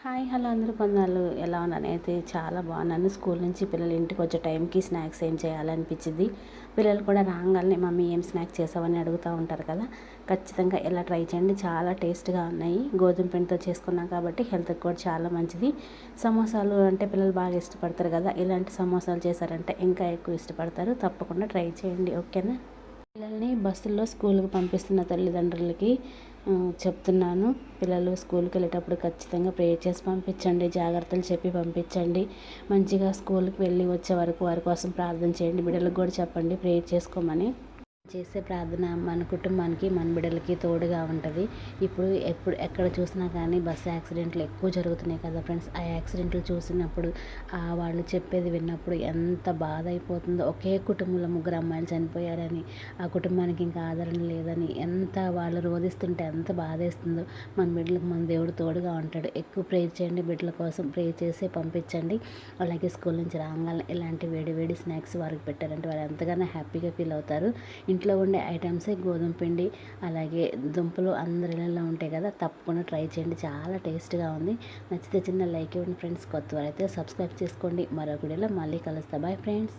Hi hello అందరూ కొన్నాళ్ళు ఎలా ఉన్నాను అయితే చాలా బాగున్నాను. స్కూల్ నుంచి పిల్లలు ఇంటికి వచ్చే టైంకి స్నాక్స్ ఏం చేయాలనిపించింది. పిల్లలు కూడా రాగానే మమ్మీ ఏం స్నాక్స్ చేసావని అడుగుతూ ఉంటారు కదా. ఖచ్చితంగా ఇలా ట్రై చేయండి, చాలా టేస్ట్గా ఉన్నాయి. గోధుమ పిండితో చేసుకున్నాం కాబట్టి హెల్త్కి కూడా చాలా మంచిది. సమోసాలు అంటే పిల్లలు బాగా ఇష్టపడతారు కదా, ఇలాంటి సమోసాలు చేశారంటే ఇంకా ఎక్కువ ఇష్టపడతారు. తప్పకుండా ట్రై చేయండి, ఓకేనా. పిల్లల్ని బస్సుల్లో స్కూల్కి పంపిస్తున్న తల్లిదండ్రులకి చెప్తున్నాను. పిల్లలు స్కూల్కి వెళ్ళేటప్పుడు ఖచ్చితంగా ప్రేయర్ చేసి పంపించండి, జాగ్రత్తలు చెప్పి పంపించండి. మంచిగా స్కూల్కి వెళ్ళి వచ్చే వరకు వారి కోసం ప్రార్థన చేయండి. బిడ్డలకు కూడా చెప్పండి ప్రేయర్ చేసుకోమని. చేసే ప్రార్థన మన కుటుంబానికి మన బిడ్డలకి తోడుగా ఉంటుంది. ఎప్పుడు ఎక్కడ చూసినా కానీ బస్సు యాక్సిడెంట్లు ఎక్కువ జరుగుతున్నాయి కదా ఫ్రెండ్స్. ఆ యాక్సిడెంట్లు చూసినప్పుడు వాళ్ళు చెప్పేది విన్నప్పుడు ఎంత బాధ అయిపోతుందో. ఒకే కుటుంబంలో 3 అమ్మాయిలు చనిపోయారని, ఆ కుటుంబానికి ఇంకా ఆదరణ లేదని ఎంత వాళ్ళు రోధిస్తుంటే ఎంత బాధేస్తుందో. మన బిడ్డలకు మన దేవుడు తోడుగా ఉంటాడు. ఎక్కువ ప్రేయర్ చేయండి, బిడ్డల కోసం ప్రేయర్ చేసి పంపించండి. అలాగే స్కూల్ నుంచి రాగానే ఇలాంటి వేడి వేడి స్నాక్స్ వారికి పెట్టారంటే వారు ఎంతగానో హ్యాపీగా ఫీల్ అవుతారు. ఇంట్లో ఉండే ఐటమ్సే గోధుమ పిండి అలాగే దుంపలు అందరి ఇళ్ళల్లో ఉంటాయి కదా. తప్పకుండా ట్రై చేయండి, చాలా టేస్ట్గా ఉంది. నచ్చితే చిన్న లైక్ ఇవ్వండి ఫ్రెండ్స్. కొత్త వారైతే సబ్స్క్రైబ్ చేసుకోండి. మరొక వీడియోలో మళ్ళీ కలుస్తా. Bye friends.